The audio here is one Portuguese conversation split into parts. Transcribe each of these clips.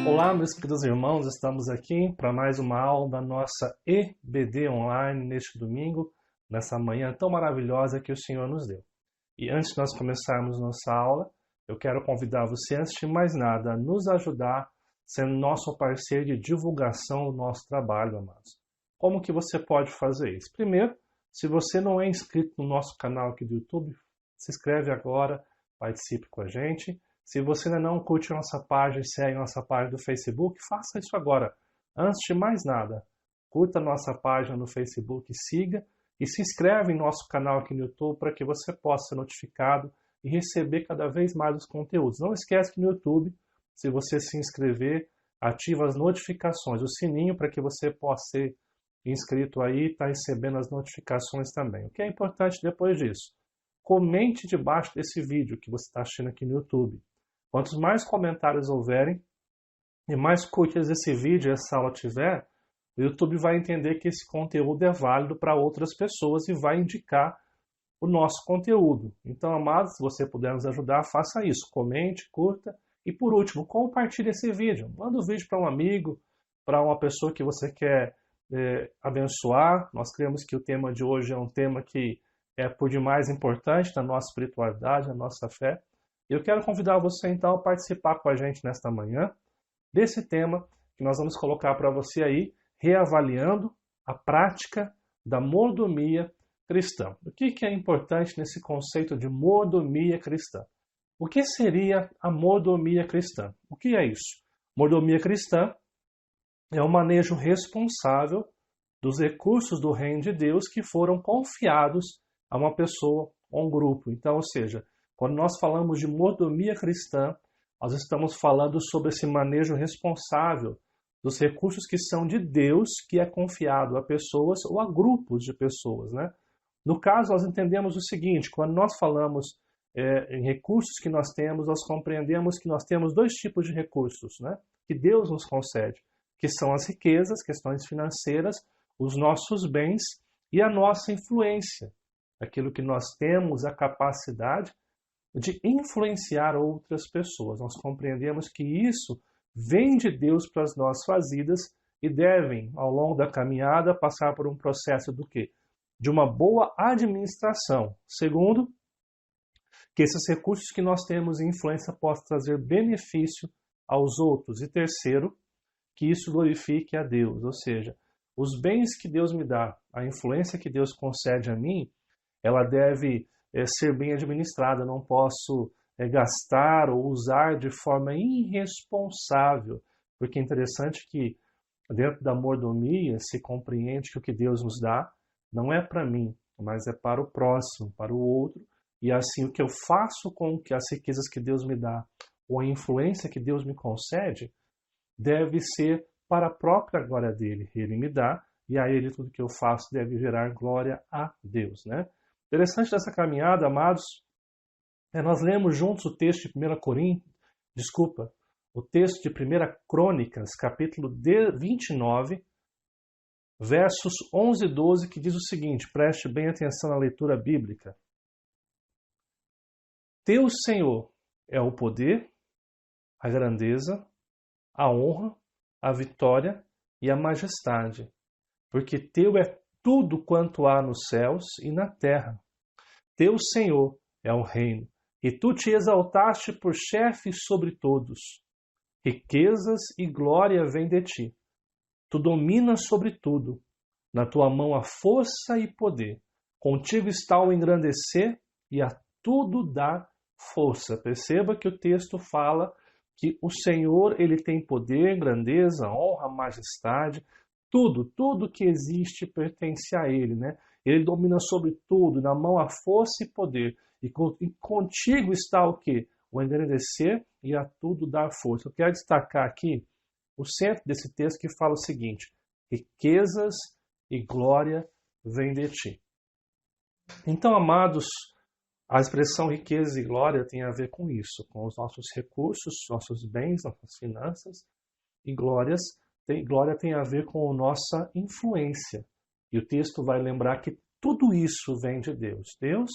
Olá, meus queridos irmãos, estamos aqui para mais uma aula da nossa EBD Online neste domingo, nessa manhã tão maravilhosa que o Senhor nos deu. E antes de nós começarmos nossa aula, eu quero convidar você, antes de mais nada, a nos ajudar, sendo nosso parceiro de divulgação do nosso trabalho, amados. Como que você pode fazer isso? Primeiro, se você não é inscrito no nosso canal aqui do YouTube, se inscreve agora, participe com a gente. Se você ainda não curte a nossa página e segue a nossa página do Facebook, faça isso agora. Antes de mais nada, curta a nossa página no Facebook, siga e se inscreve em nosso canal aqui no YouTube para que você possa ser notificado e receber cada vez mais os conteúdos. Não esquece que no YouTube, se você se inscrever, ativa as notificações, o sininho para que você possa ser inscrito aí e estar recebendo as notificações também. O que é importante depois disso? Comente debaixo desse vídeo que você está assistindo aqui no YouTube. Quantos mais comentários houverem e mais curtidas esse vídeo e essa aula tiver, o YouTube vai entender que esse conteúdo é válido para outras pessoas e vai indicar o nosso conteúdo. Então, amados, se você puder nos ajudar, faça isso. Comente, curta e, por último, compartilhe esse vídeo. Manda o vídeo para um amigo, para uma pessoa que você quer abençoar. Nós cremos que o tema de hoje é um tema que é por demais importante na nossa espiritualidade, na nossa fé. Eu quero convidar você, então, a participar com a gente nesta manhã desse tema que nós vamos colocar para você aí, reavaliando a prática da mordomia cristã. O que é importante nesse conceito de mordomia cristã? O que seria a mordomia cristã? O que é isso? Mordomia cristã é o manejo responsável dos recursos do reino de Deus que foram confiados a uma pessoa ou um grupo. Então, ou seja, quando nós falamos de mordomia cristã, nós estamos falando sobre esse manejo responsável dos recursos que são de Deus, que é confiado a pessoas ou a grupos de pessoas, né? No caso, nós entendemos o seguinte: quando nós falamos em recursos que nós temos, nós compreendemos que nós temos dois tipos de recursos, né? Que Deus nos concede, que são as riquezas, questões financeiras, os nossos bens e a nossa influência, aquilo que nós temos a capacidade de influenciar outras pessoas. Nós compreendemos que isso vem de Deus para as nossas vidas e devem, ao longo da caminhada, passar por um processo do quê? De uma boa administração. Segundo, que esses recursos que nós temos em influência possam trazer benefício aos outros. E terceiro, que isso glorifique a Deus. Ou seja, os bens que Deus me dá, a influência que Deus concede a mim, ela deve ser bem administrada. Eu não posso gastar ou usar de forma irresponsável, porque é interessante que dentro da mordomia se compreende que o que Deus nos dá não é para mim, mas é para o próximo, para o outro, e assim o que eu faço com que as riquezas que Deus me dá ou a influência que Deus me concede deve ser para a própria glória dele. Ele me dá e a ele tudo que eu faço deve gerar glória a Deus, né? Interessante dessa caminhada, amados, nós lemos juntos o texto de 1 Coríntios, o texto de 1 Crônicas, capítulo 29, versos 11 e 12, que diz o seguinte: preste bem atenção na leitura bíblica. Teu, Senhor, é o poder, a grandeza, a honra, a vitória e a majestade, porque teu é tudo quanto há nos céus e na terra. Teu, Senhor, é o reino, e tu te exaltaste por chefe sobre todos. Riquezas e glória vêm de ti. Tu dominas sobre tudo. Na tua mão há força e poder. Contigo está o engrandecer e a tudo dar força. Perceba que o texto fala que o Senhor, ele tem poder, grandeza, honra, majestade. Tudo que existe pertence a ele, né? Ele domina sobre tudo, na mão há força e poder. E contigo está o quê? O engrandecer e a tudo dar força. Eu quero destacar aqui o centro desse texto que fala o seguinte: riquezas e glória vêm de ti. Então, amados, a expressão riqueza e glória tem a ver com isso, com os nossos recursos, nossos bens, nossas finanças, e glória tem a ver com a nossa influência. E o texto vai lembrar que tudo isso vem de Deus. Deus,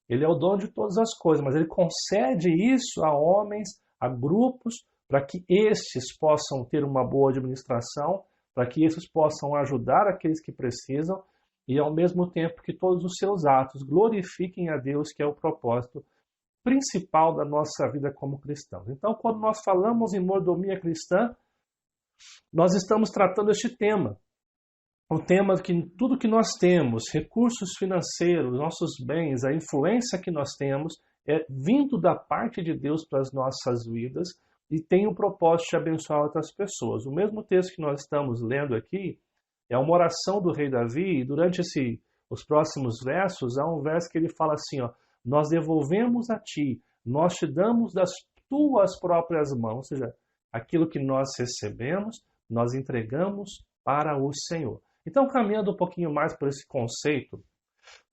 ele é o dono de todas as coisas, mas ele concede isso a homens, a grupos, para que estes possam ter uma boa administração, para que estes possam ajudar aqueles que precisam e, ao mesmo tempo, que todos os seus atos glorifiquem a Deus, que é o propósito principal da nossa vida como cristãos. Então, quando nós falamos em mordomia cristã, nós estamos tratando este tema. O tema que tudo que nós temos, recursos financeiros, nossos bens, a influência que nós temos, é vindo da parte de Deus para as nossas vidas e tem o propósito de abençoar outras pessoas. O mesmo texto que nós estamos lendo aqui é uma oração do rei Davi, e durante os próximos versos, há um verso que ele fala assim, ó, nós devolvemos a ti, nós te damos das tuas próprias mãos, ou seja, aquilo que nós recebemos, nós entregamos para o Senhor. Então, caminhando um pouquinho mais por esse conceito,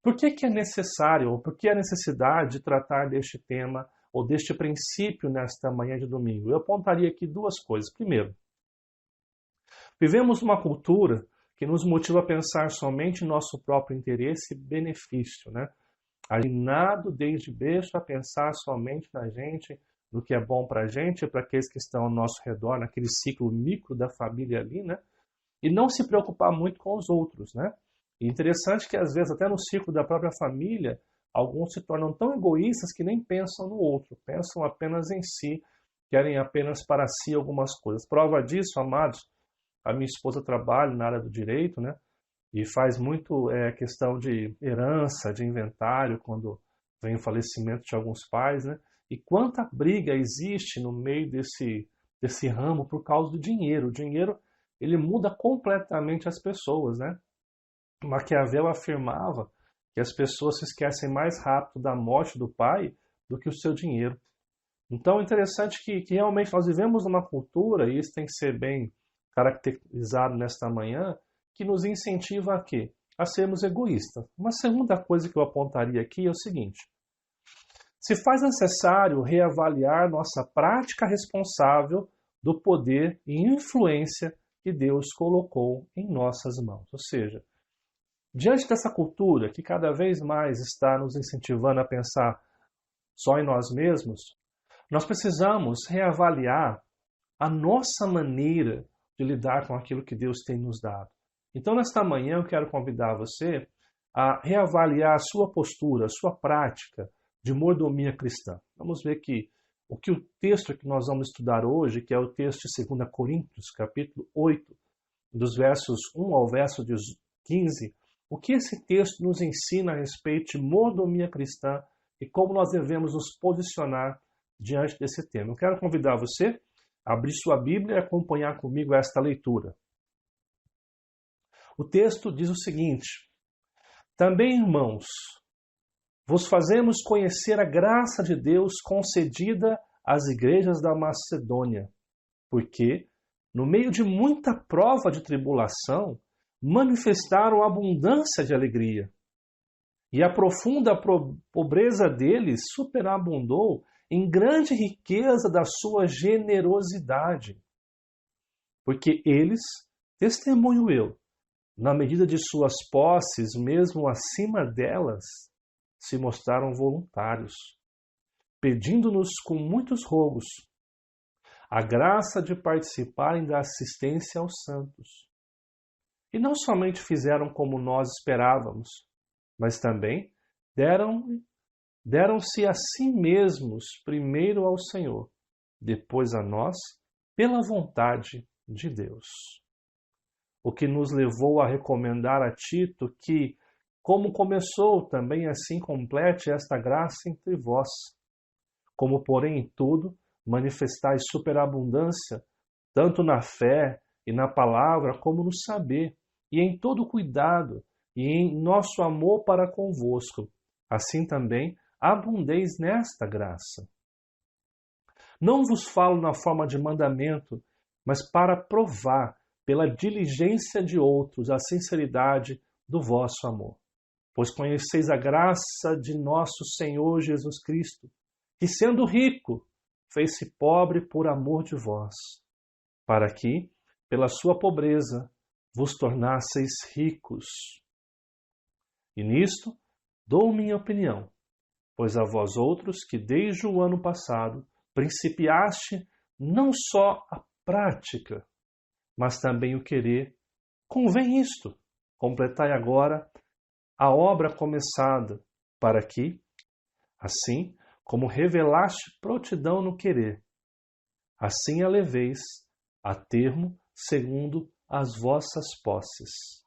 por que é necessário, ou por que a necessidade de tratar deste tema, ou deste princípio nesta manhã de domingo? Eu apontaria aqui duas coisas. Primeiro, vivemos uma cultura que nos motiva a pensar somente em nosso próprio interesse e benefício, né? Alinado desde berço a pensar somente na gente, no que é bom para a gente, para aqueles que estão ao nosso redor, naquele ciclo micro da família ali, né? E não se preocupar muito com os outros, né? E interessante que às vezes até no ciclo da própria família, alguns se tornam tão egoístas que nem pensam no outro, pensam apenas em si, querem apenas para si algumas coisas. Prova disso, amados, a minha esposa trabalha na área do direito, né? E faz muito questão de herança, de inventário, quando vem o falecimento de alguns pais, né? E quanta briga existe no meio desse ramo por causa do dinheiro. O dinheiro, ele muda completamente as pessoas, né? Maquiavel afirmava que as pessoas se esquecem mais rápido da morte do pai do que o seu dinheiro. Então é interessante que realmente nós vivemos numa cultura, e isso tem que ser bem caracterizado nesta manhã, que nos incentiva a quê? A sermos egoístas. Uma segunda coisa que eu apontaria aqui é o seguinte: se faz necessário reavaliar nossa prática responsável do poder e influência que Deus colocou em nossas mãos. Ou seja, diante dessa cultura que cada vez mais está nos incentivando a pensar só em nós mesmos, nós precisamos reavaliar a nossa maneira de lidar com aquilo que Deus tem nos dado. Então, nesta manhã, eu quero convidar você a reavaliar a sua postura, a sua prática de mordomia cristã. Vamos ver que o texto que nós vamos estudar hoje, que é o texto de 2 Coríntios, capítulo 8, dos versos 1 ao verso 15, o que esse texto nos ensina a respeito de mordomia cristã e como nós devemos nos posicionar diante desse tema. Eu quero convidar você a abrir sua Bíblia e acompanhar comigo esta leitura. O texto diz o seguinte: também, irmãos, vos fazemos conhecer a graça de Deus concedida às igrejas da Macedônia, porque, no meio de muita prova de tribulação, manifestaram abundância de alegria. E a profunda pobreza deles superabundou em grande riqueza da sua generosidade. Porque eles, testemunho eu, na medida de suas posses, mesmo acima delas, se mostraram voluntários, pedindo-nos com muitos rogos a graça de participarem da assistência aos santos. E não somente fizeram como nós esperávamos, mas também deram-se a si mesmos primeiro ao Senhor, depois a nós, pela vontade de Deus. O que nos levou a recomendar a Tito que, como começou, também assim complete esta graça entre vós. Como, porém, em tudo, manifestais superabundância, tanto na fé e na palavra, como no saber, e em todo cuidado, e em nosso amor para convosco. Assim também abundeis nesta graça. Não vos falo na forma de mandamento, mas para provar, pela diligência de outros, a sinceridade do vosso amor. Pois conheceis a graça de nosso Senhor Jesus Cristo, que sendo rico, fez-se pobre por amor de vós, para que, pela sua pobreza, vos tornasseis ricos. E nisto dou minha opinião, pois a vós outros que desde o ano passado principiaste não só a prática, mas também o querer. Convém isto, completai agora a obra começada, para que, assim como revelaste prontidão no querer, assim a leveis a termo segundo as vossas posses.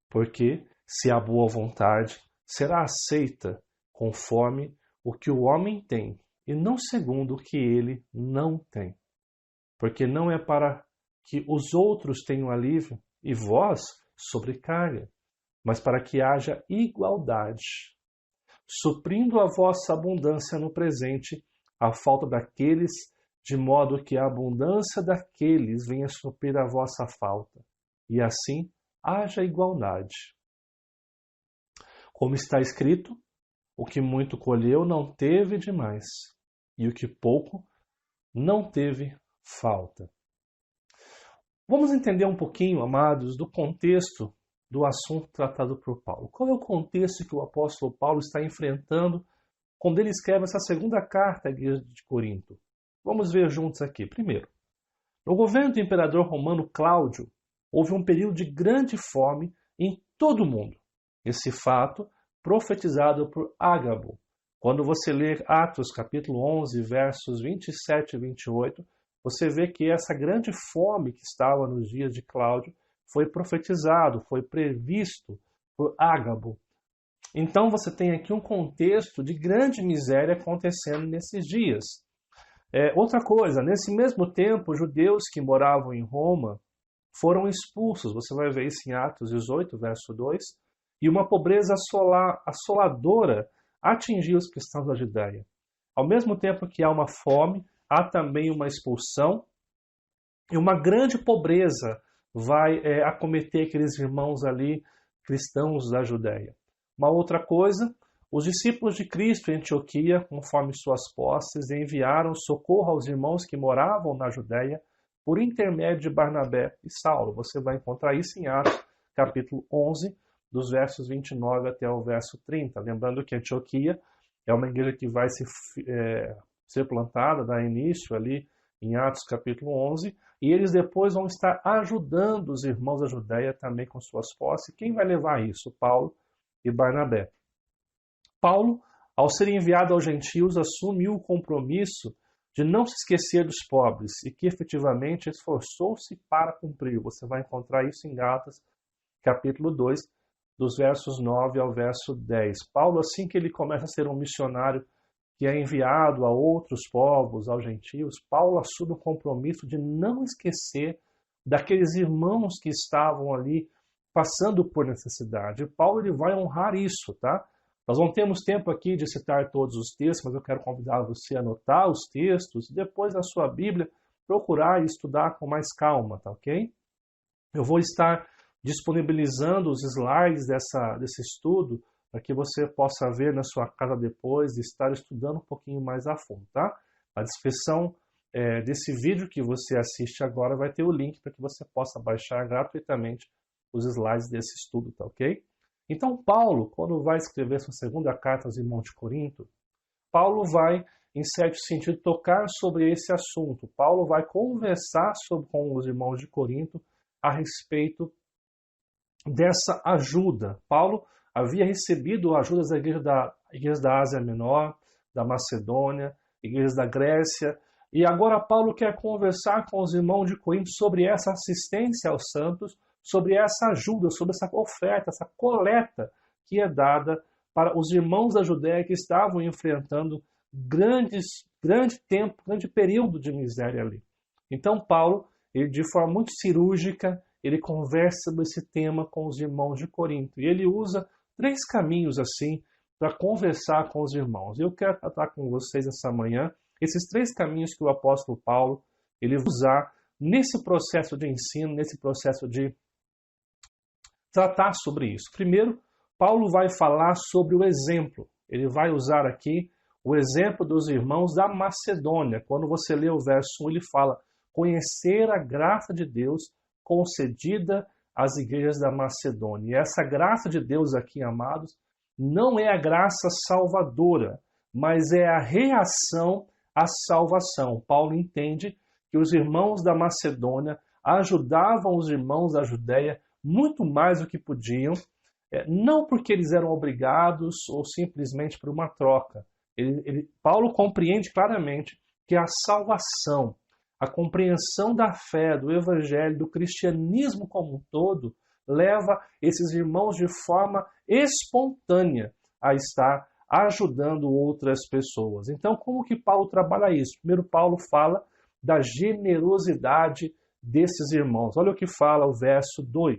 Porque, se a boa vontade será aceita conforme o que o homem tem, e não segundo o que ele não tem. Porque não é para que os outros tenham alívio e vós sobrecarga, mas para que haja igualdade, suprindo a vossa abundância no presente a falta daqueles, de modo que a abundância daqueles venha suprir a vossa falta, e assim haja igualdade. Como está escrito, o que muito colheu não teve demais, e o que pouco não teve falta. Vamos entender um pouquinho, amados, do contexto do assunto tratado por Paulo. Qual é o contexto que o apóstolo Paulo está enfrentando quando ele escreve essa segunda carta à igreja de Corinto? Vamos ver juntos aqui. Primeiro, no governo do imperador romano Cláudio, houve um período de grande fome em todo o mundo. Esse fato profetizado por Ágabo. Quando você ler Atos capítulo 11, versos 27 e 28, você vê que essa grande fome que estava nos dias de Cláudio foi profetizado, foi previsto por Ágabo. Então você tem aqui um contexto de grande miséria acontecendo nesses dias. Outra coisa, nesse mesmo tempo, judeus que moravam em Roma foram expulsos. Você vai ver isso em Atos 18, verso 2. E uma pobreza assoladora atingiu os cristãos da Judéia. Ao mesmo tempo que há uma fome, há também uma expulsão e uma grande pobreza vai acometer aqueles irmãos ali, cristãos da Judéia. Uma outra coisa, os discípulos de Cristo em Antioquia, conforme suas posses, enviaram socorro aos irmãos que moravam na Judéia por intermédio de Barnabé e Saulo. Você vai encontrar isso em Atos, capítulo 11, dos versos 29 até o verso 30. Lembrando que Antioquia é uma igreja que vai ser plantada, dar início ali em Atos capítulo 11, e eles depois vão estar ajudando os irmãos da Judéia também com suas posses. Quem vai levar isso? Paulo e Barnabé. Paulo, ao ser enviado aos gentios, assumiu o compromisso de não se esquecer dos pobres e que efetivamente esforçou-se para cumprir. Você vai encontrar isso em Gálatas capítulo 2, dos versos 9 ao verso 10. Paulo, assim que ele começa a ser um missionário que é enviado a outros povos, aos gentios, Paulo assume o compromisso de não esquecer daqueles irmãos que estavam ali passando por necessidade. Paulo ele vai honrar isso, tá? Nós não temos tempo aqui de citar todos os textos, mas eu quero convidar você a anotar os textos e depois na sua Bíblia procurar e estudar com mais calma, tá ok? Eu vou estar disponibilizando os slides desse estudo para que você possa ver na sua casa depois e estar estudando um pouquinho mais a fundo, tá? Na descrição desse vídeo que você assiste agora vai ter o link para que você possa baixar gratuitamente os slides desse estudo, tá ok? Então Paulo, quando vai escrever sua segunda carta aos irmãos de Corinto, Paulo vai, em certo sentido, tocar sobre esse assunto. Paulo vai conversar com os irmãos de Corinto a respeito dessa ajuda. Paulo havia recebido ajudas da igreja da Ásia Menor, da Macedônia, igrejas da Grécia, e agora Paulo quer conversar com os irmãos de Corinto sobre essa assistência aos santos, sobre essa ajuda, sobre essa oferta, essa coleta que é dada para os irmãos da Judéia que estavam enfrentando grande período de miséria ali. Então Paulo, ele, de forma muito cirúrgica, ele conversa sobre esse tema com os irmãos de Corinto. E ele usa 3 caminhos assim para conversar com os irmãos. Eu quero tratar com vocês essa manhã esses 3 caminhos que o apóstolo Paulo ele vai usar nesse processo de ensino, nesse processo de tratar sobre isso. Primeiro, Paulo vai falar sobre o exemplo. Ele vai usar aqui o exemplo dos irmãos da Macedônia. Quando você lê o verso 1, ele fala: conhecer a graça de Deus concedida às igrejas da Macedônia. E essa graça de Deus aqui, amados, não é a graça salvadora, mas é a reação a salvação. Paulo entende que os irmãos da Macedônia ajudavam os irmãos da Judéia muito mais do que podiam, não porque eles eram obrigados ou simplesmente por uma troca. Paulo compreende claramente que a salvação, a compreensão da fé, do evangelho, do cristianismo como um todo, leva esses irmãos de forma espontânea a estar ajudando outras pessoas. Então, como que Paulo trabalha isso? Primeiro, Paulo fala da generosidade desses irmãos. Olha o que fala o verso 2.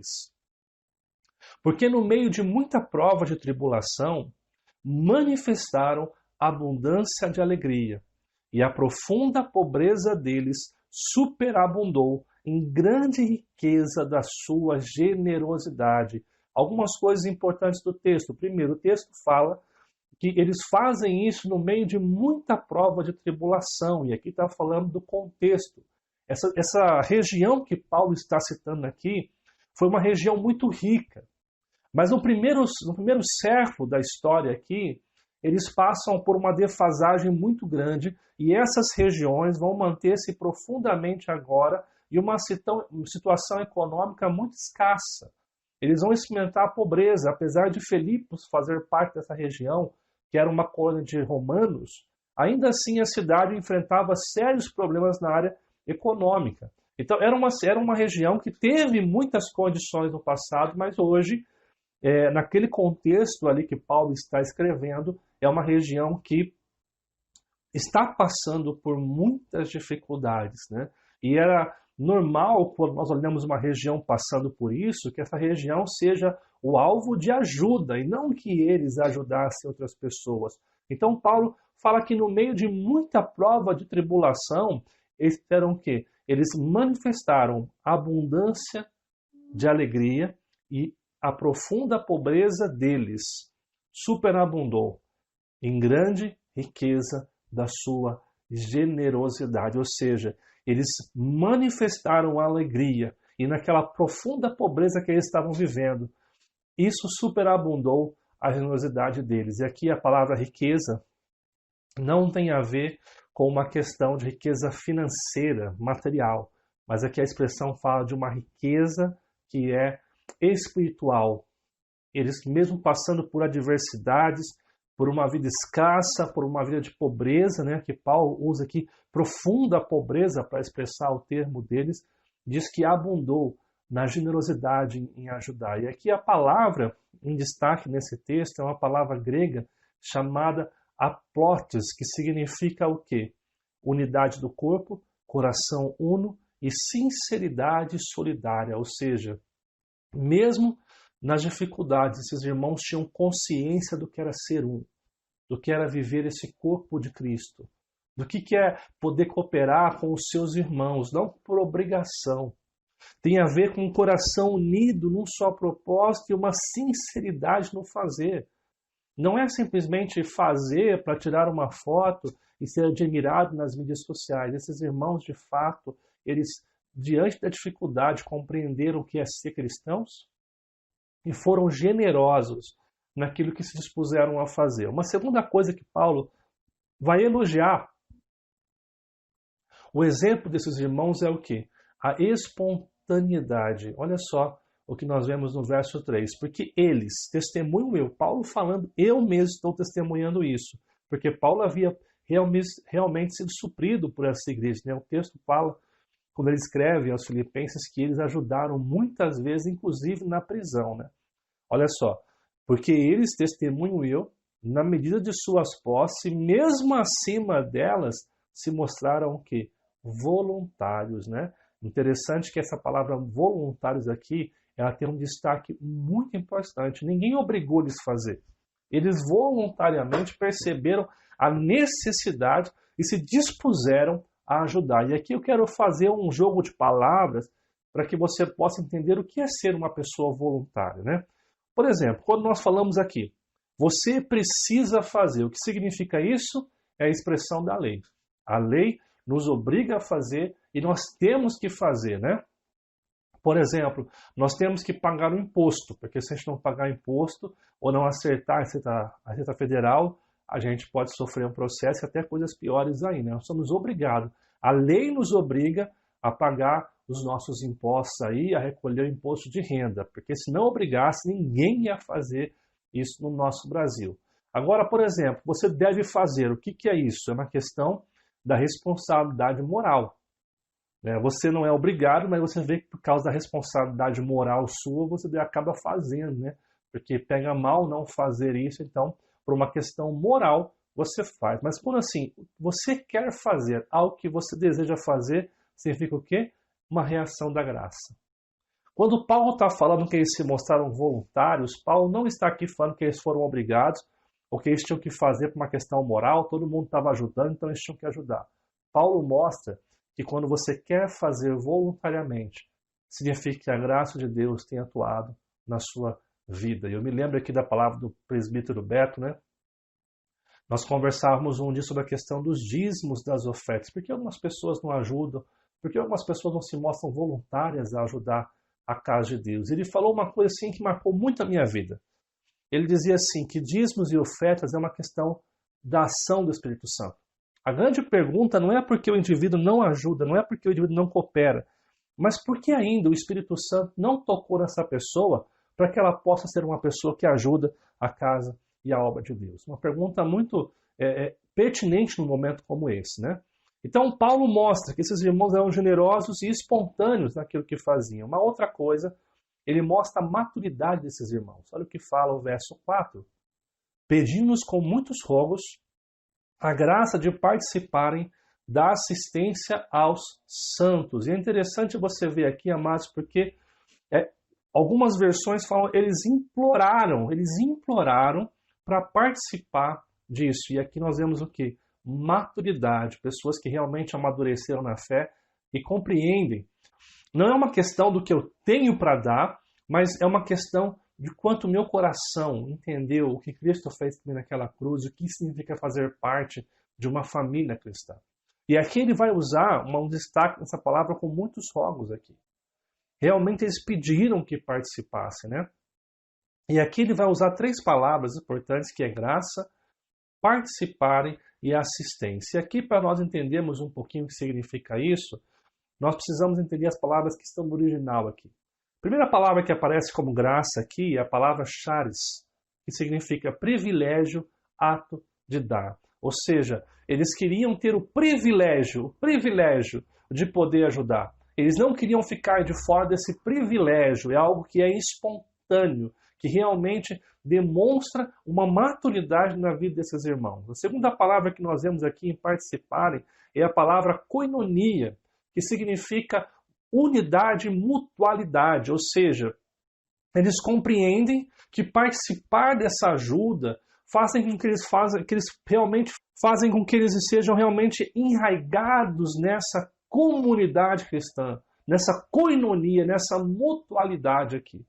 Porque no meio de muita prova de tribulação, manifestaram abundância de alegria, e a profunda pobreza deles superabundou em grande riqueza da sua generosidade. Algumas coisas importantes do texto. Primeiro, o texto fala que eles fazem isso no meio de muita prova de tribulação, e aqui está falando do contexto. Essa região que Paulo está citando aqui foi uma região muito rica, mas no primeiro século da história aqui, eles passam por uma defasagem muito grande, e essas regiões vão manter-se profundamente agora em uma situação econômica muito escassa. Eles vão experimentar a pobreza, apesar de Filipos fazer parte dessa região, que era uma colônia de romanos, ainda assim a cidade enfrentava sérios problemas na área econômica. Então era uma região que teve muitas condições no passado, mas hoje, naquele contexto ali que Paulo está escrevendo, é uma região que está passando por muitas dificuldades, né? E era normal, quando nós olhamos uma região passando por isso, que essa região seja o alvo de ajuda, e não que eles ajudassem outras pessoas. Então Paulo fala que no meio de muita prova de tribulação, eles fizeram o quê? Eles manifestaram abundância de alegria, e a profunda pobreza deles superabundou em grande riqueza da sua generosidade. Ou seja, eles manifestaram alegria, e naquela profunda pobreza que eles estavam vivendo, isso superabundou a generosidade deles. E aqui a palavra riqueza não tem a ver com uma questão de riqueza financeira, material, mas aqui a expressão fala de uma riqueza que é espiritual. Eles, mesmo passando por adversidades, por uma vida escassa, por uma vida de pobreza, né, que Paulo usa aqui, profunda pobreza para expressar o termo deles, diz que abundou na generosidade em ajudar. E aqui a palavra em destaque nesse texto é uma palavra grega chamada aplotes, que significa o quê? Unidade do corpo, coração uno e sinceridade solidária. Ou seja, mesmo nas dificuldades, esses irmãos tinham consciência do que era ser um, do que era viver esse corpo de Cristo, do que é poder cooperar com os seus irmãos, não por obrigação. Tem a ver com um coração unido num só propósito e uma sinceridade no fazer. Não é simplesmente fazer para tirar uma foto e ser admirado nas mídias sociais. Esses irmãos, de fato, eles, diante da dificuldade, compreenderam o que é ser cristãos e foram generosos naquilo que se dispuseram a fazer. Uma segunda coisa que Paulo vai elogiar, o exemplo desses irmãos é o quê? A espontaneidade. Olha só o que nós vemos no verso 3. Porque eles testemunham Paulo falando, eu mesmo estou testemunhando isso. Porque Paulo havia realmente sido suprido por essa igreja, né? O texto fala, quando ele escreve aos Filipenses, que eles ajudaram muitas vezes, inclusive na prisão, né? Olha só, porque eles testemunham na medida de suas posses, mesmo acima delas, se mostraram o quê? Voluntários, né? Interessante que essa palavra voluntários aqui, ela tem um destaque muito importante. Ninguém obrigou eles a fazer. Eles voluntariamente perceberam a necessidade e se dispuseram a ajudar. E aqui eu quero fazer um jogo de palavras para que você possa entender o que é ser uma pessoa voluntária, né? Por exemplo, quando nós falamos aqui, você precisa fazer, o que significa isso? É a expressão da lei. A lei nos obriga a fazer e nós temos que fazer, né? Por exemplo, nós temos que pagar o imposto, porque se a gente não pagar imposto ou não acertar a Receita Federal, a gente pode sofrer um processo e até coisas piores ainda. Nós somos obrigados. A lei nos obriga a pagar os nossos impostos aí, a recolher o imposto de renda, porque se não obrigasse, ninguém ia fazer isso no nosso Brasil. Agora, por exemplo, você deve fazer. O que é isso? É uma questão da responsabilidade moral. Você não é obrigado, mas você vê que por causa da responsabilidade moral sua, você acaba fazendo, né? Porque pega mal não fazer isso, então, por uma questão moral, você faz. Mas quando assim, você quer fazer algo que você deseja fazer, significa o quê? Uma reação da graça. Quando Paulo está falando que eles se mostraram voluntários, Paulo não está aqui falando que eles foram obrigados, ou que eles tinham que fazer por uma questão moral, todo mundo estava ajudando, então eles tinham que ajudar. Paulo mostra que quando você quer fazer voluntariamente, significa que a graça de Deus tem atuado na sua vida. E eu me lembro aqui da palavra do presbítero Beto, né? Nós conversávamos um dia sobre a questão dos dízimos das ofertas. Por que algumas pessoas não ajudam? Por que algumas pessoas não se mostram voluntárias a ajudar a casa de Deus? Ele falou uma coisa assim que marcou muito a minha vida. Ele dizia assim, que dízimos e ofertas é uma questão da ação do Espírito Santo. A grande pergunta não é porque o indivíduo não ajuda, não é porque o indivíduo não coopera, mas porque ainda o Espírito Santo não tocou nessa pessoa para que ela possa ser uma pessoa que ajuda a casa e a obra de Deus. Uma pergunta muito pertinente num momento como esse, né? Então, Paulo mostra que esses irmãos eram generosos e espontâneos naquilo que faziam. Uma outra coisa, ele mostra a maturidade desses irmãos. Olha o que fala o verso 4. Pedindo-nos com muitos rogos a graça de participarem da assistência aos santos. E é interessante você ver aqui, amados, porque algumas versões falam eles imploraram para participar disso. E aqui nós vemos o quê? Maturidade, pessoas que realmente amadureceram na fé e compreendem. Não é uma questão do que eu tenho para dar, mas é uma questão de quanto meu coração entendeu o que Cristo fez também naquela cruz, o que significa fazer parte de uma família cristã. E aqui ele vai usar um destaque nessa palavra com muitos rogos aqui. Realmente eles pediram que participassem, né? E aqui ele vai usar 3 palavras importantes, que é graça, participarem e assistência. E aqui, para nós entendermos um pouquinho o que significa isso, nós precisamos entender as palavras que estão no original aqui. A primeira palavra que aparece como graça aqui é a palavra charis, que significa privilégio, ato de dar. Ou seja, eles queriam ter o privilégio de poder ajudar. Eles não queriam ficar de fora desse privilégio, é algo que é espontâneo, que realmente demonstra uma maturidade na vida desses irmãos. A segunda palavra que nós vemos aqui em participarem é a palavra koinonia, que significa unidade e mutualidade, ou seja, eles compreendem que participar dessa ajuda fazem com que eles sejam realmente enraigados nessa comunidade cristã, nessa koinonia, nessa mutualidade aqui.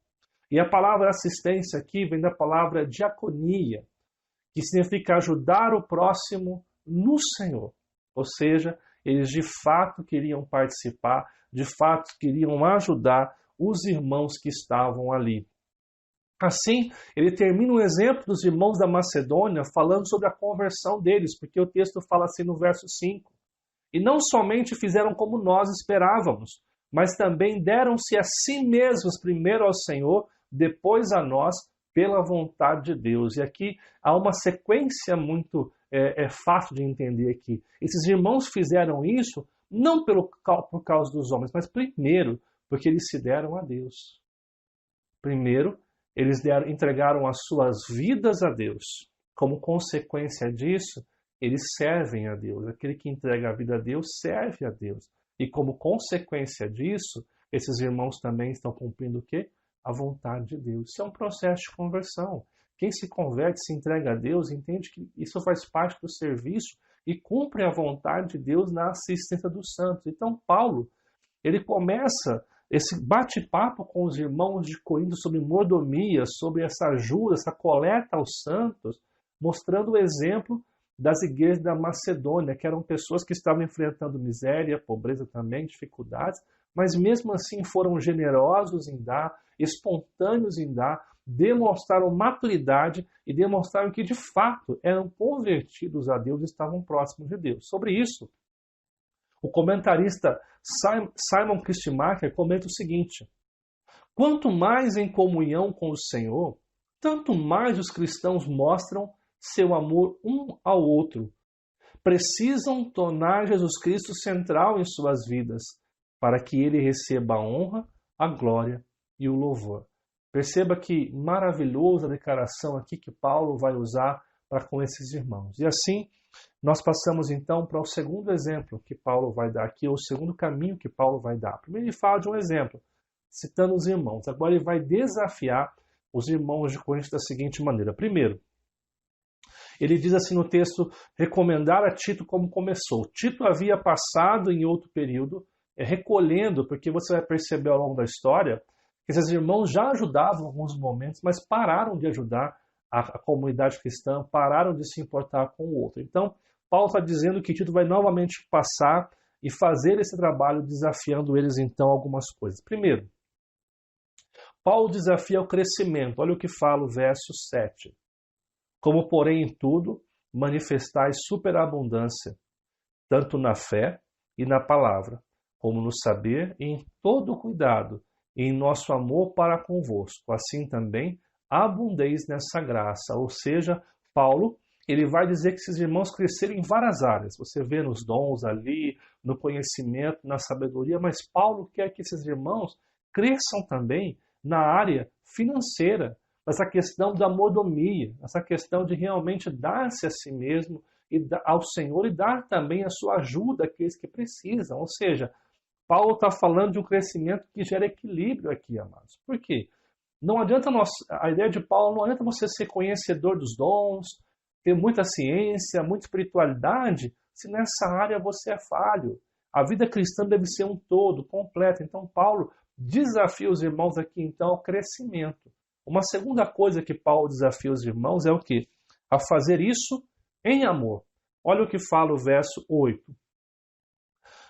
E a palavra assistência aqui vem da palavra diaconia, que significa ajudar o próximo no Senhor. Ou seja, eles de fato queriam participar, de fato queriam ajudar os irmãos que estavam ali. Assim, ele termina o exemplo dos irmãos da Macedônia falando sobre a conversão deles, porque o texto fala assim no verso 5. E não somente fizeram como nós esperávamos, mas também deram-se a si mesmos primeiro ao Senhor, depois a nós, pela vontade de Deus. E aqui há uma sequência muito fácil de entender aqui. Esses irmãos fizeram isso não por causa dos homens, mas primeiro porque eles se deram a Deus. Primeiro, eles entregaram as suas vidas a Deus. Como consequência disso, eles servem a Deus. Aquele que entrega a vida a Deus serve a Deus. E como consequência disso, esses irmãos também estão cumprindo o quê? A vontade de Deus. Isso é um processo de conversão. Quem se converte, se entrega a Deus, entende que isso faz parte do serviço e cumpre a vontade de Deus na assistência dos santos. Então, Paulo, ele começa esse bate-papo com os irmãos de Corinto sobre mordomia, sobre essa ajuda, essa coleta aos santos, mostrando o exemplo das igrejas da Macedônia, que eram pessoas que estavam enfrentando miséria, pobreza também, dificuldades, mas mesmo assim foram generosos em dar, espontâneos em dar, demonstraram maturidade e demonstraram que, de fato, eram convertidos a Deus e estavam próximos de Deus. Sobre isso, o comentarista Simon Kistemaker comenta o seguinte: quanto mais em comunhão com o Senhor, tanto mais os cristãos mostram seu amor um ao outro. Precisam tornar Jesus Cristo central em suas vidas, para que ele receba a honra, a glória e o louvor. Perceba que maravilhosa declaração aqui que Paulo vai usar para com esses irmãos. E assim, nós passamos então para o segundo exemplo que Paulo vai dar aqui, ou o segundo caminho que Paulo vai dar. Primeiro ele fala de um exemplo, citando os irmãos. Agora ele vai desafiar os irmãos de Corinto da seguinte maneira. Primeiro, ele diz assim no texto, recomendar a Tito como começou. Tito havia passado em outro período, recolhendo, porque você vai perceber ao longo da história, que esses irmãos já ajudavam em alguns momentos, mas pararam de ajudar a comunidade cristã, pararam de se importar com o outro. Então, Paulo está dizendo que Tito vai novamente passar e fazer esse trabalho, desafiando eles então algumas coisas. Primeiro, Paulo desafia o crescimento. Olha o que fala o verso 7. Como, porém, em tudo, manifestais superabundância, tanto na fé e na palavra, como no saber e em todo o cuidado, e em nosso amor para convosco. Assim também abundeis nessa graça. Ou seja, Paulo, ele vai dizer que esses irmãos cresceram em várias áreas. Você vê nos dons ali, no conhecimento, na sabedoria, mas Paulo quer que esses irmãos cresçam também na área financeira, essa questão da mordomia, essa questão de realmente dar-se a si mesmo e ao Senhor e dar também a sua ajuda àqueles que precisam. Ou seja, Paulo está falando de um crescimento que gera equilíbrio aqui, amados. Por quê? Não adianta a ideia de Paulo não adianta você ser conhecedor dos dons, ter muita ciência, muita espiritualidade, se nessa área você é falho. A vida cristã deve ser um todo, completo. Então Paulo desafia os irmãos aqui então ao crescimento. Uma segunda coisa que Paulo desafia os irmãos é o quê? A fazer isso em amor. Olha o que fala o verso 8.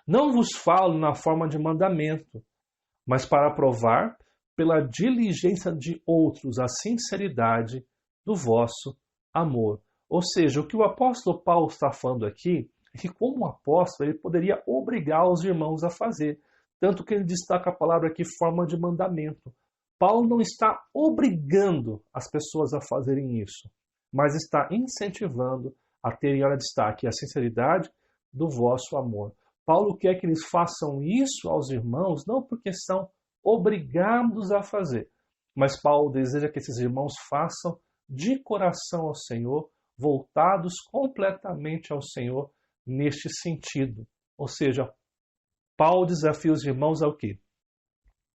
Não vos falo na forma de mandamento, mas para provar pela diligência de outros a sinceridade do vosso amor. Ou seja, o que o apóstolo Paulo está falando aqui é que, como apóstolo, ele poderia obrigar os irmãos a fazer. Tanto que ele destaca a palavra aqui, forma de mandamento. Paulo não está obrigando as pessoas a fazerem isso, mas está incentivando a terem, olha, destaque, a sinceridade do vosso amor. Paulo quer que eles façam isso aos irmãos, não porque são obrigados a fazer, mas Paulo deseja que esses irmãos façam de coração ao Senhor, voltados completamente ao Senhor neste sentido. Ou seja, Paulo desafia os irmãos ao quê?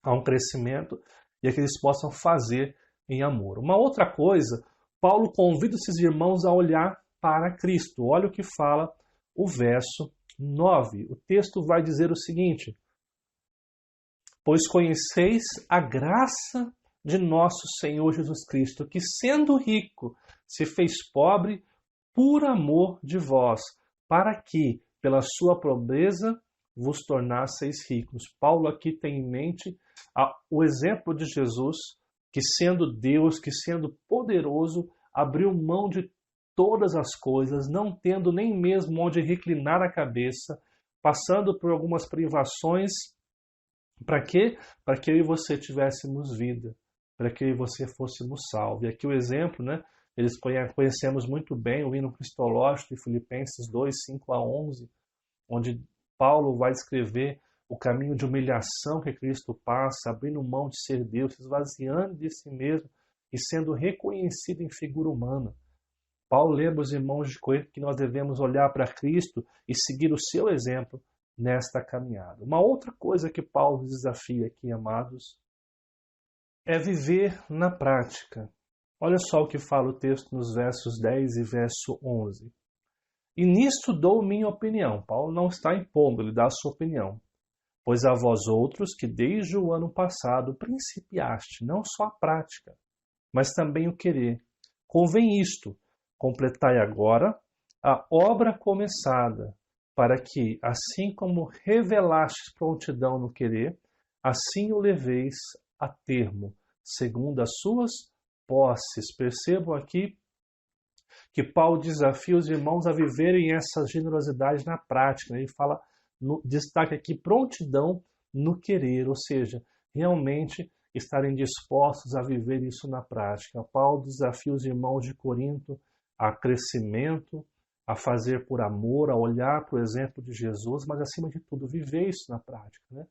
A um crescimento e a que eles possam fazer em amor. Uma outra coisa, Paulo convida esses irmãos a olhar para Cristo. Olha o que fala o verso 9. O texto vai dizer o seguinte: pois conheceis a graça de nosso Senhor Jesus Cristo, que sendo rico, se fez pobre por amor de vós, para que, pela sua pobreza, vos tornasseis ricos. Paulo aqui tem em mente o exemplo de Jesus, que sendo Deus, que sendo poderoso, abriu mão de todas as coisas, não tendo nem mesmo onde reclinar a cabeça, passando por algumas privações. Para quê? Para que eu e você tivéssemos vida, para que eu e você fôssemos salvos. E aqui o exemplo, né? Eles conhecemos muito bem o hino cristológico de Filipenses 2, 5 a 11, onde Paulo vai descrever o caminho de humilhação que Cristo passa, abrindo mão de ser Deus, se esvaziando de si mesmo e sendo reconhecido em figura humana. Paulo lembra os irmãos de Corinto que nós devemos olhar para Cristo e seguir o seu exemplo nesta caminhada. Uma outra coisa que Paulo desafia aqui, amados, é viver na prática. Olha só o que fala o texto nos versos 10 e verso 11. E nisto dou minha opinião. Paulo não está impondo, ele dá a sua opinião. Pois a vós outros que desde o ano passado principiaste não só a prática, mas também o querer. Convém isto, completai agora a obra começada, para que, assim como revelastes prontidão no querer, assim o leveis a termo, segundo as suas posses. Percebam aqui que Paulo desafia os irmãos a viverem essa generosidade na prática. Ele fala, destaca aqui prontidão no querer, ou seja, realmente estarem dispostos a viver isso na prática. Paulo desafia os irmãos de Corinto a crescimento, a fazer por amor, a olhar para o exemplo de Jesus, mas acima de tudo, viver isso na prática, né?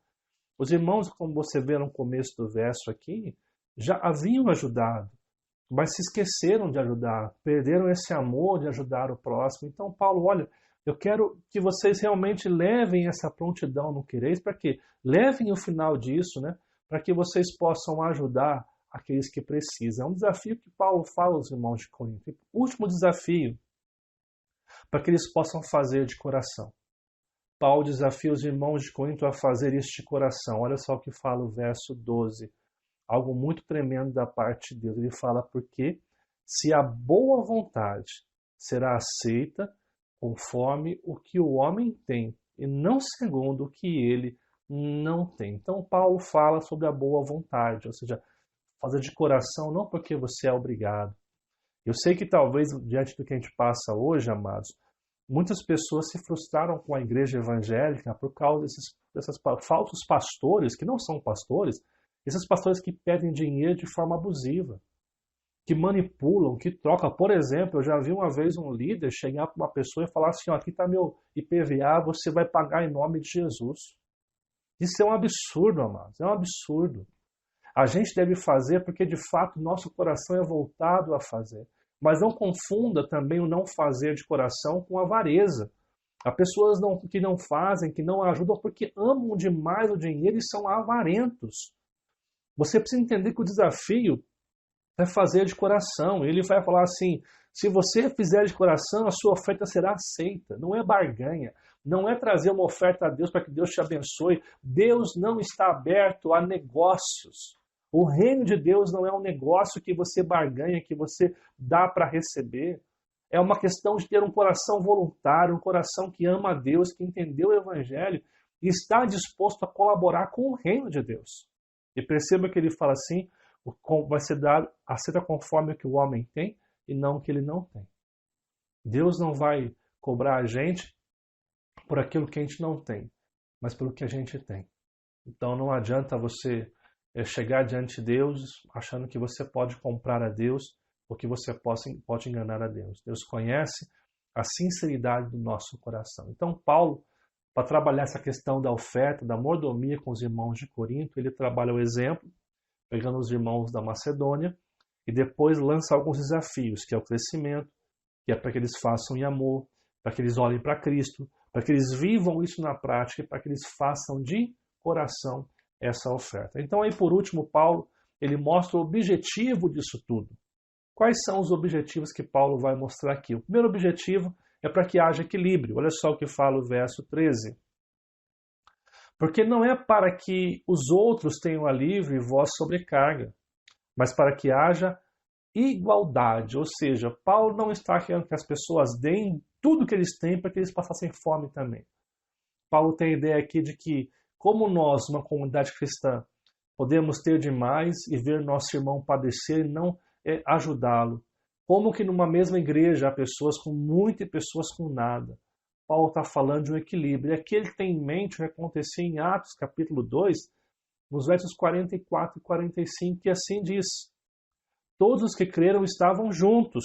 Os irmãos, como você vê no começo do verso aqui, já haviam ajudado, mas se esqueceram de ajudar, perderam esse amor de ajudar o próximo. Então, Paulo, olha, eu quero que vocês realmente levem essa prontidão no querer, para que levem o final disso, né? Para que vocês possam ajudar aqueles que precisam. É um desafio que Paulo fala aos irmãos de Corinto. O último desafio, para que eles possam fazer de coração. Paulo desafia os irmãos de Corinto a fazer isso de coração. Olha só o que fala o verso 12. Algo muito tremendo da parte de Deus. Ele fala, porque se a boa vontade será aceita conforme o que o homem tem, e não segundo o que ele não tem. Então Paulo fala sobre a boa vontade, ou seja, fazer de coração, não porque você é obrigado. Eu sei que talvez, diante do que a gente passa hoje, amados, muitas pessoas se frustraram com a igreja evangélica por causa desses falsos pastores, que não são pastores, esses pastores que pedem dinheiro de forma abusiva, que manipulam, que trocam. Por exemplo, eu já vi uma vez um líder chegar para uma pessoa e falar assim, ó, aqui está meu IPVA, você vai pagar em nome de Jesus. Isso é um absurdo, amados, é um absurdo. A gente deve fazer porque, de fato, nosso coração é voltado a fazer. Mas não confunda também o não fazer de coração com avareza. Há pessoas que não fazem, que não ajudam porque amam demais o dinheiro e são avarentos. Você precisa entender que o desafio é fazer de coração. Ele vai falar assim, se você fizer de coração, a sua oferta será aceita. Não é barganha. Não é trazer uma oferta a Deus para que Deus te abençoe. Deus não está aberto a negócios. O reino de Deus não é um negócio que você barganha, que você dá para receber. É uma questão de ter um coração voluntário, um coração que ama a Deus, que entendeu o Evangelho e está disposto a colaborar com o reino de Deus. E perceba que ele fala assim, vai ser dado, aceita conforme o que o homem tem e não o que ele não tem. Deus não vai cobrar a gente por aquilo que a gente não tem, mas pelo que a gente tem. Então não adianta você chegar diante de Deus achando que você pode comprar a Deus ou que você pode enganar a Deus. Deus conhece a sinceridade do nosso coração. Então Paulo, para trabalhar essa questão da oferta, da mordomia com os irmãos de Corinto, ele trabalha o exemplo, pegando os irmãos da Macedônia, e depois lança alguns desafios, que é o crescimento, que é para que eles façam em amor, para que eles olhem para Cristo, para que eles vivam isso na prática e para que eles façam de coração essa oferta. Então aí por último Paulo, ele mostra o objetivo disso tudo. Quais são os objetivos que Paulo vai mostrar aqui? O primeiro objetivo é para que haja equilíbrio. Olha só o que fala o verso 13. Porque não é para que os outros tenham alívio e vós sobrecarga, mas para que haja igualdade. Ou seja, Paulo não está querendo que as pessoas deem tudo que eles têm para que eles passassem fome também. Paulo tem a ideia aqui de que, como nós, uma comunidade cristã, podemos ter demais e ver nosso irmão padecer e não ajudá-lo. Como que numa mesma igreja há pessoas com muito e pessoas com nada. Paulo está falando de um equilíbrio. E aqui ele tem em mente o que aconteceu em Atos, capítulo 2, nos versos 44 e 45, que assim diz: todos os que creram estavam juntos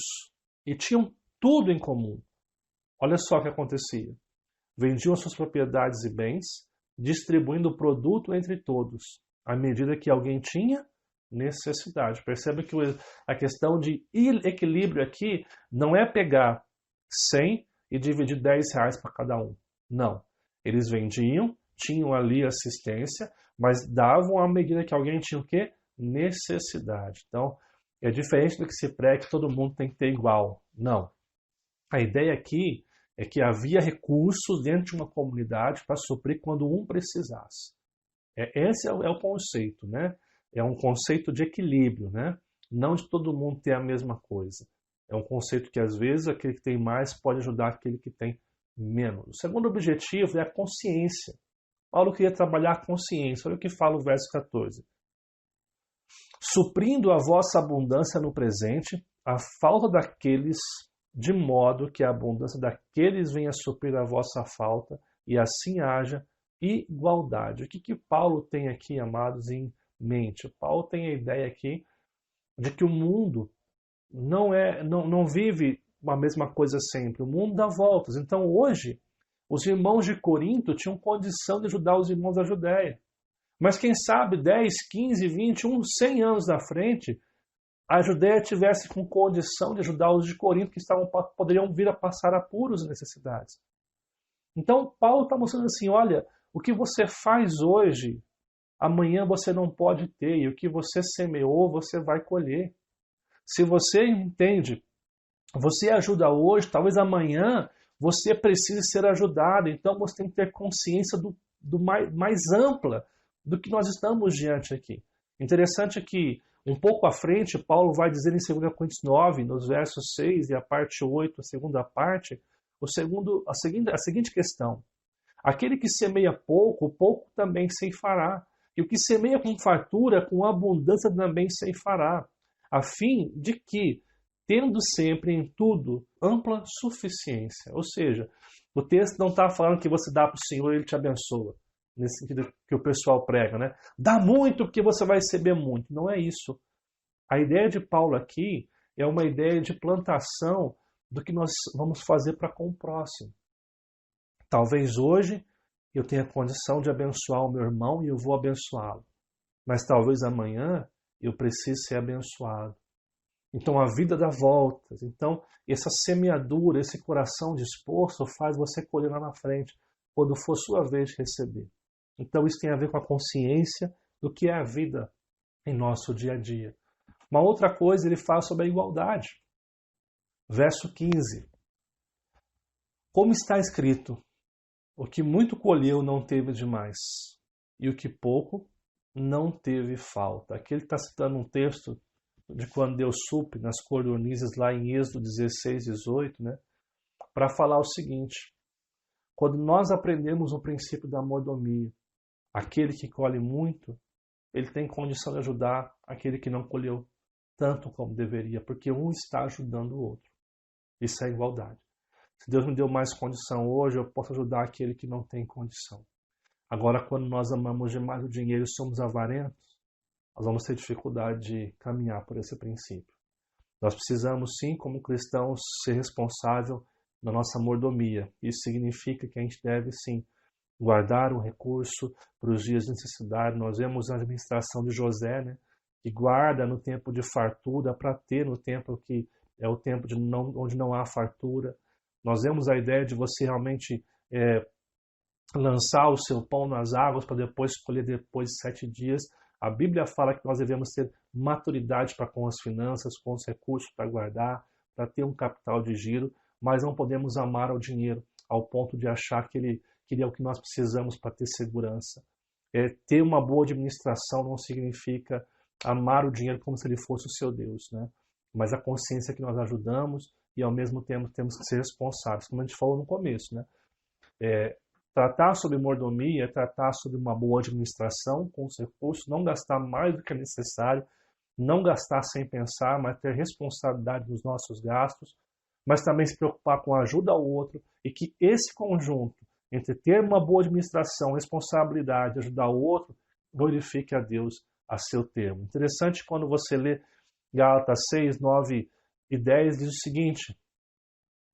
e tinham tudo em comum. Olha só o que acontecia. Vendiam suas propriedades e bens, distribuindo o produto entre todos, à medida que alguém tinha necessidade. Perceba que a questão de equilíbrio aqui não é pegar 100 e dividir 10 reais para cada um. Não. Eles vendiam, tinham ali assistência, mas davam à medida que alguém tinha o quê? Necessidade. Então, é diferente do que se prega que todo mundo tem que ter igual. Não. A ideia aqui é que havia recursos dentro de uma comunidade para suprir quando um precisasse. Esse é o conceito, né? É um conceito de equilíbrio, né? Não de todo mundo ter a mesma coisa. É um conceito que, às vezes, aquele que tem mais pode ajudar aquele que tem menos. O segundo objetivo é a consciência. Paulo queria trabalhar a consciência. Olha o que fala o verso 14. suprindo a vossa abundância no presente, a falta daqueles, de modo que a abundância daqueles venha suprir a vossa falta, e assim haja igualdade. O que Paulo tem aqui, amados, em mente? Paulo tem a ideia aqui de que o mundo não vive a mesma coisa sempre. O mundo dá voltas. Então hoje, os irmãos de Corinto tinham condição de ajudar os irmãos da Judéia. Mas quem sabe 10, 15, 20, 100 anos na frente, a Judéia tivesse com condição de ajudar os de Corinto que poderiam vir a passar apuros e necessidades. Então Paulo está mostrando assim, olha, o que você faz hoje, amanhã você não pode ter, e o que você semeou, você vai colher. Se você entende, você ajuda hoje, talvez amanhã você precise ser ajudado, então você tem que ter consciência do mais ampla do que nós estamos diante aqui. Interessante que, um pouco à frente, Paulo vai dizer em 2 Coríntios 9, nos versos 6 e a parte 8, a segunda parte, a seguinte questão. Aquele que semeia pouco, pouco também ceifará. E o que semeia com fartura, com abundância também ceifará. A fim de que, tendo sempre em tudo ampla suficiência. Ou seja, o texto não está falando que você dá para o Senhor e Ele te abençoa. Nesse sentido que o pessoal prega, né? Dá muito porque você vai receber muito. Não é isso. A ideia de Paulo aqui é uma ideia de plantação do que nós vamos fazer para com o próximo. Talvez hoje eu tenha condição de abençoar o meu irmão e eu vou abençoá-lo. Mas talvez amanhã eu precise ser abençoado. Então a vida dá voltas. Então essa semeadura, esse coração disposto faz você colher lá na frente, quando for sua vez de receber. Então isso tem a ver com a consciência do que é a vida em nosso dia a dia. Uma outra coisa ele fala sobre a igualdade. Verso 15. Como está escrito, o que muito colheu não teve demais, e o que pouco não teve falta. Aqui ele está citando um texto de quando Deus supre nas cordonizes lá em Êxodo 16, 18, né? Para falar o seguinte, quando nós aprendemos o princípio da mordomia, aquele que colhe muito, ele tem condição de ajudar aquele que não colheu tanto como deveria, porque um está ajudando o outro. Isso é igualdade. Se Deus me deu mais condição hoje, eu posso ajudar aquele que não tem condição. Agora, quando nós amamos demais o dinheiro e somos avarentos, nós vamos ter dificuldade de caminhar por esse princípio. Nós precisamos, sim, como cristãos, ser responsável na nossa mordomia. Isso significa que a gente deve, sim, guardar um recurso para os dias de necessidade. Nós vemos a administração de José, né, que guarda no tempo de fartura para ter no tempo que é o tempo onde não há fartura. Nós vemos a ideia de você realmente lançar o seu pão nas águas para depois colher depois de 7 dias. A Bíblia fala que nós devemos ter maturidade para com as finanças, com os recursos para guardar, para ter um capital de giro, mas não podemos amar ao dinheiro ao ponto de achar que ele é o que nós precisamos para ter segurança. Ter uma boa administração não significa amar o dinheiro como se ele fosse o seu Deus, né? Mas a consciência que nós ajudamos e ao mesmo tempo temos que ser responsáveis, como a gente falou no começo, né? Tratar sobre mordomia é tratar sobre uma boa administração com os recursos, não gastar mais do que é necessário, não gastar sem pensar, mas ter responsabilidade nos nossos gastos, mas também se preocupar com a ajuda ao outro e que esse conjunto entre ter uma boa administração, responsabilidade, ajudar o outro, glorifique a Deus a seu termo. Interessante quando você lê Gálatas 6, 9 e 10, diz o seguinte: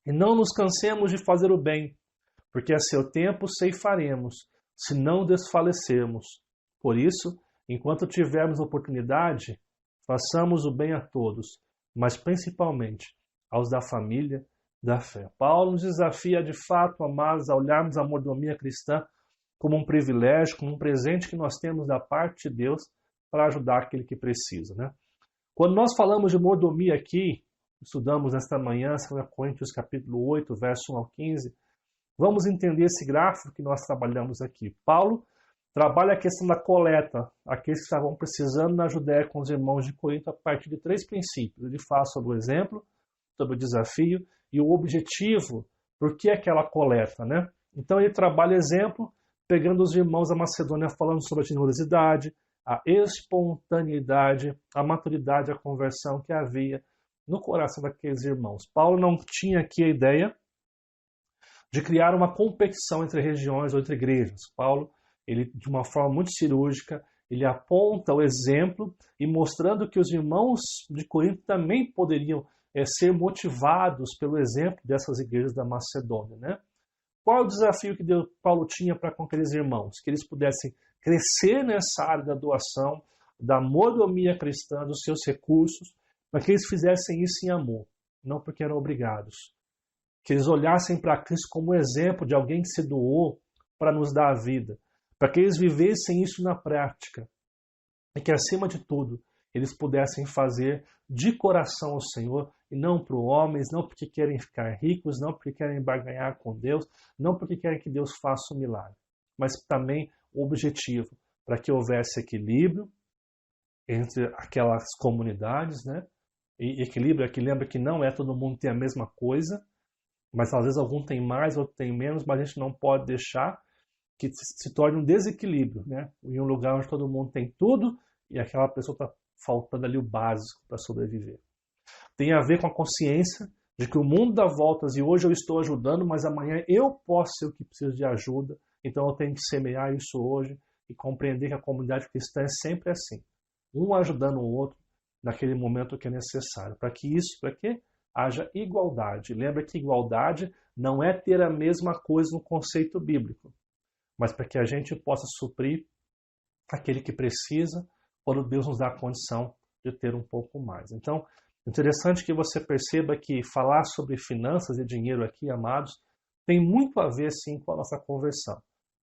e não nos cansemos de fazer o bem, porque a seu tempo ceifaremos, se não desfalecermos. Por isso, enquanto tivermos oportunidade, façamos o bem a todos, mas principalmente aos da família da fé. Paulo nos desafia de fato, amados, a olharmos a mordomia cristã como um privilégio, como um presente que nós temos da parte de Deus para ajudar aquele que precisa, né? Quando nós falamos de mordomia aqui, estudamos nesta manhã, 2 Coríntios capítulo 8, verso 1 ao 15, vamos entender esse gráfico que nós trabalhamos aqui. Paulo trabalha a questão da coleta, aqueles que estavam precisando na Judéia com os irmãos de Corinto a partir de 3 princípios. Ele fala sobre o exemplo, sobre o desafio e o objetivo, por que aquela coleta, né? Então ele trabalha exemplo, pegando os irmãos da Macedônia falando sobre a generosidade, a espontaneidade, a maturidade, a conversão que havia no coração daqueles irmãos. Paulo não tinha aqui a ideia de criar uma competição entre regiões ou entre igrejas. Paulo, ele, de uma forma muito cirúrgica, ele aponta o exemplo e mostrando que os irmãos de Corinto também poderiam ser motivados pelo exemplo dessas igrejas da Macedônia, né? Qual é o desafio que Paulo tinha para com aqueles irmãos? Que eles pudessem crescer nessa área da doação, da mordomia cristã, dos seus recursos, para que eles fizessem isso em amor, não porque eram obrigados. Que eles olhassem para Cristo como exemplo de alguém que se doou para nos dar a vida, para que eles vivessem isso na prática e que, acima de tudo, eles pudessem fazer de coração ao Senhor e não para os homens, não porque querem ficar ricos, não porque querem barganhar com Deus, não porque querem que Deus faça um milagre, mas também o objetivo, para que houvesse equilíbrio entre aquelas comunidades, né? E equilíbrio aqui lembra que não é todo mundo tem a mesma coisa, mas às vezes algum tem mais, outro tem menos, mas a gente não pode deixar que se torne um desequilíbrio, né? Em um lugar onde todo mundo tem tudo e aquela pessoa está faltando ali o básico para sobreviver. Tem a ver com a consciência de que o mundo dá voltas e hoje eu estou ajudando, mas amanhã eu posso ser o que preciso de ajuda, então eu tenho que semear isso hoje e compreender que a comunidade cristã é sempre assim, um ajudando o outro naquele momento que é necessário, para que isso, para que haja igualdade. Lembra que igualdade não é ter a mesma coisa no conceito bíblico, mas para que a gente possa suprir aquele que precisa, quando Deus nos dá a condição de ter um pouco mais. Então, interessante que você perceba que falar sobre finanças e dinheiro aqui, amados, tem muito a ver, sim, com a nossa conversão.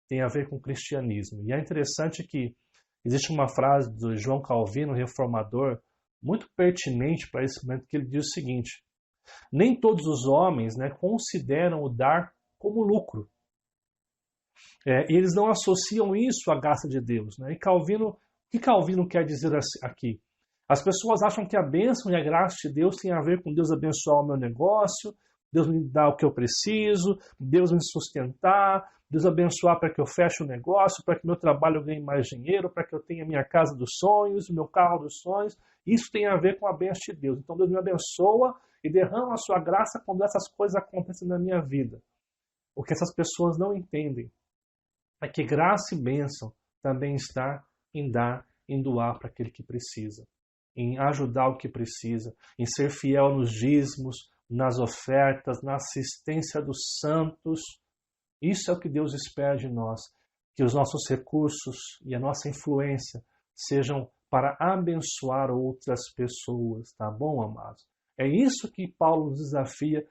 Tem a ver com o cristianismo. E é interessante que existe uma frase do João Calvino, reformador, muito pertinente para esse momento, que ele diz o seguinte: nem todos os homens, né, consideram o dar como lucro. E eles não associam isso à graça de Deus, né? E o que Calvino quer dizer aqui? As pessoas acham que a bênção e a graça de Deus tem a ver com Deus abençoar o meu negócio, Deus me dar o que eu preciso, Deus me sustentar, Deus abençoar para que eu feche o negócio, para que meu trabalho ganhe mais dinheiro, para que eu tenha minha casa dos sonhos, meu carro dos sonhos. Isso tem a ver com a bênção de Deus. Então Deus me abençoa e derrama a sua graça quando essas coisas acontecem na minha vida. O que essas pessoas não entendem é que graça e bênção também está em dar, em doar para aquele que precisa, em ajudar o que precisa, em ser fiel nos dízimos, nas ofertas, na assistência dos santos. Isso é o que Deus espera de nós, que os nossos recursos e a nossa influência sejam para abençoar outras pessoas, tá bom, amados? É isso que Paulo nos desafia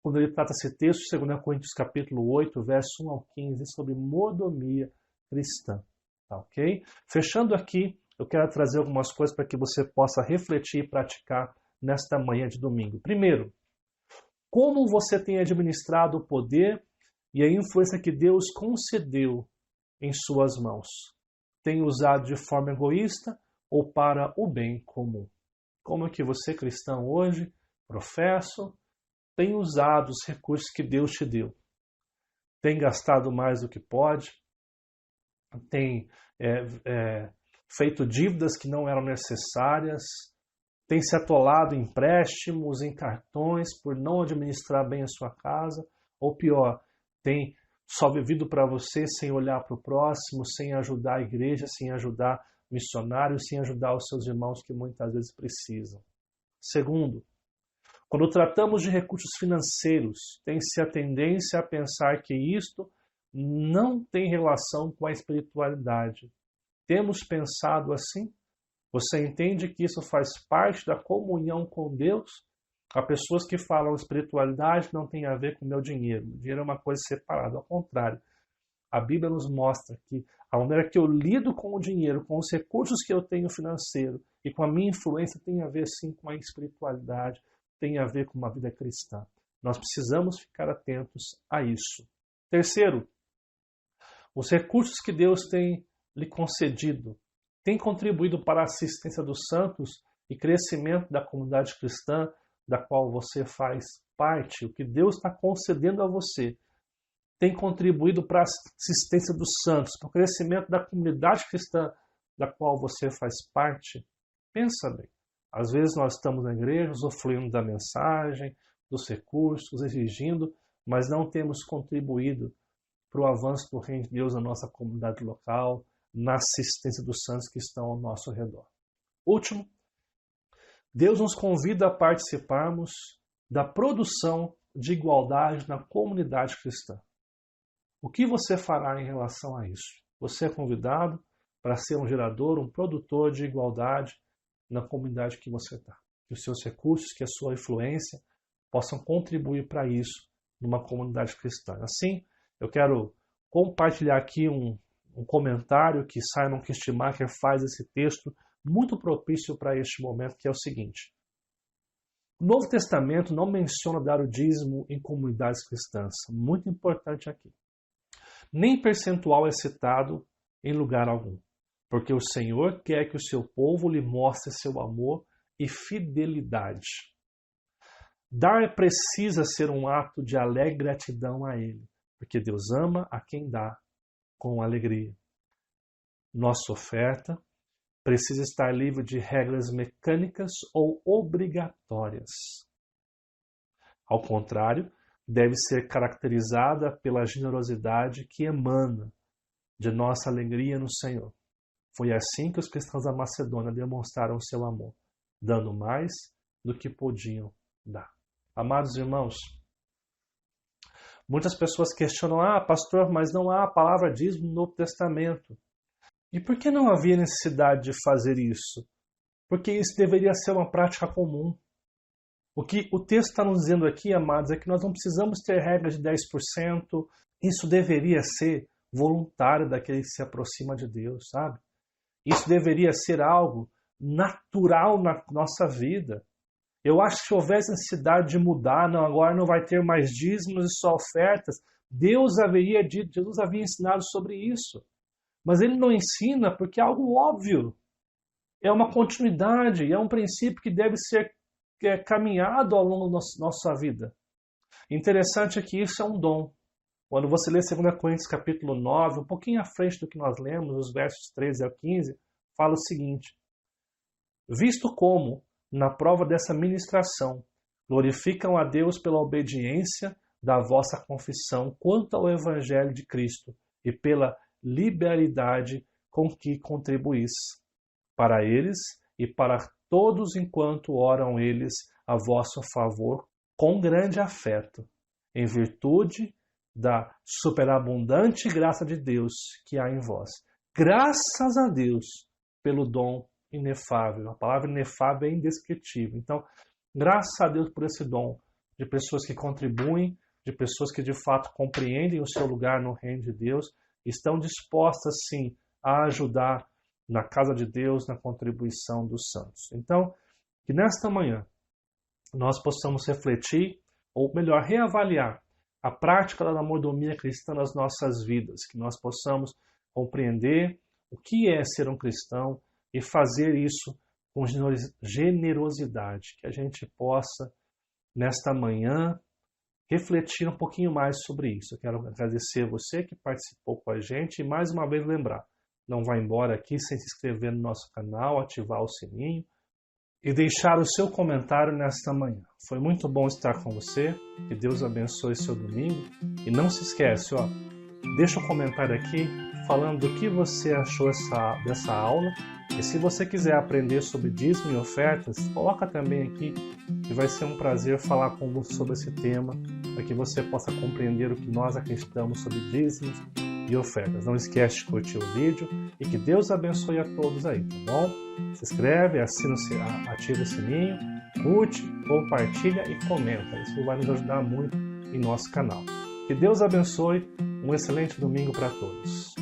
quando ele trata esse texto, 2 Coríntios capítulo 8, verso 1 ao 15, sobre mordomia cristã, tá ok? Fechando aqui, eu quero trazer algumas coisas para que você possa refletir e praticar nesta manhã de domingo. Primeiro, como você tem administrado o poder e a influência que Deus concedeu em suas mãos? Tem usado de forma egoísta ou para o bem comum? Como é que você, cristão, hoje, professo, tem usado os recursos que Deus te deu? Tem gastado mais do que pode? Tem feito dívidas que não eram necessárias? Tem se atolado em empréstimos, em cartões, por não administrar bem a sua casa? Ou pior, tem só vivido para você sem olhar para o próximo, sem ajudar a igreja, sem ajudar missionários, sem ajudar os seus irmãos que muitas vezes precisam? Segundo, quando tratamos de recursos financeiros, tem-se a tendência a pensar que isto não tem relação com a espiritualidade. Temos pensado assim? Você entende que isso faz parte da comunhão com Deus? Há pessoas que falam espiritualidade não tem a ver com o meu dinheiro. O dinheiro é uma coisa separada. Ao contrário, a Bíblia nos mostra que a maneira que eu lido com o dinheiro, com os recursos que eu tenho financeiro e com a minha influência tem a ver sim com a espiritualidade, tem a ver com uma vida cristã. Nós precisamos ficar atentos a isso. Terceiro, os recursos que Deus tem lhe concedido têm contribuído para a assistência dos santos e crescimento da comunidade cristã da qual você faz parte. O que Deus está concedendo a você tem contribuído para a assistência dos santos, para o crescimento da comunidade cristã da qual você faz parte? Pensa bem. Às vezes nós estamos na igreja, usufruindo da mensagem, dos recursos, exigindo, mas não temos contribuído para o avanço do reino de Deus na nossa comunidade local, na assistência dos santos que estão ao nosso redor. Último, Deus nos convida a participarmos da produção de igualdade na comunidade cristã. O que você fará em relação a isso? Você é convidado para ser um gerador, um produtor de igualdade na comunidade que você está. Que os seus recursos, que a sua influência possam contribuir para isso numa comunidade cristã. Assim, eu quero compartilhar aqui um comentário que Simon Kistemaker faz esse texto muito propício para este momento, que é o seguinte. O Novo Testamento não menciona dar o dízimo em comunidades cristãs. Muito importante aqui. Nem percentual é citado em lugar algum, porque o Senhor quer que o seu povo lhe mostre seu amor e fidelidade. Dar precisa ser um ato de alegre gratidão a Ele, porque Deus ama a quem dá com alegria. Nossa oferta precisa estar livre de regras mecânicas ou obrigatórias. Ao contrário, deve ser caracterizada pela generosidade que emana de nossa alegria no Senhor. Foi assim que os cristãos da Macedônia demonstraram seu amor, dando mais do que podiam dar. Amados irmãos, muitas pessoas questionam, pastor, mas não há a palavra dízimo no Novo Testamento. E por que não havia necessidade de fazer isso? Porque isso deveria ser uma prática comum. O que o texto está nos dizendo aqui, amados, é que nós não precisamos ter regras de 10%. Isso deveria ser voluntário daquele que se aproxima de Deus, sabe? Isso deveria ser algo natural na nossa vida. Eu acho que se houvesse necessidade de mudar, não, agora não vai ter mais dízimos e só ofertas, Jesus havia ensinado sobre isso. Mas ele não ensina porque é algo óbvio. É uma continuidade, é um princípio que deve ser caminhado ao longo da nossa vida. Interessante é que isso é um dom. Quando você lê 2 Coríntios capítulo 9, um pouquinho à frente do que nós lemos, os versos 13 ao 15, fala o seguinte. Visto como, na prova dessa ministração, glorificam a Deus pela obediência da vossa confissão quanto ao Evangelho de Cristo e pela liberalidade com que contribuís para eles e para todos enquanto oram eles a vosso favor com grande afeto, em virtude da superabundante graça de Deus que há em vós. Graças a Deus pelo dom inefável. A palavra inefável é indescritível. Então, graças a Deus por esse dom de pessoas que contribuem, de pessoas que de fato compreendem o seu lugar no reino de Deus, estão dispostas, sim, a ajudar na casa de Deus, na contribuição dos santos. Então, que nesta manhã nós possamos refletir, ou melhor, reavaliar a prática da mordomia cristã nas nossas vidas, que nós possamos compreender o que é ser um cristão e fazer isso com generosidade, que a gente possa, nesta manhã, refletir um pouquinho mais sobre isso. Eu quero agradecer você que participou com a gente e mais uma vez lembrar, não vá embora aqui sem se inscrever no nosso canal, ativar o sininho e deixar o seu comentário nesta manhã. Foi muito bom estar com você, que Deus abençoe seu domingo e não se esquece, deixa um comentário aqui falando do que você achou dessa aula e se você quiser aprender sobre dízimo e ofertas, coloca também aqui que vai ser um prazer falar com você sobre esse tema para que você possa compreender o que nós acreditamos sobre dízimos e ofertas. Não esquece de curtir o vídeo e que Deus abençoe a todos aí, tá bom? Se inscreve, ativa o sininho, curte, compartilha e comenta. Isso vai nos ajudar muito em nosso canal. Que Deus abençoe, um excelente domingo para todos.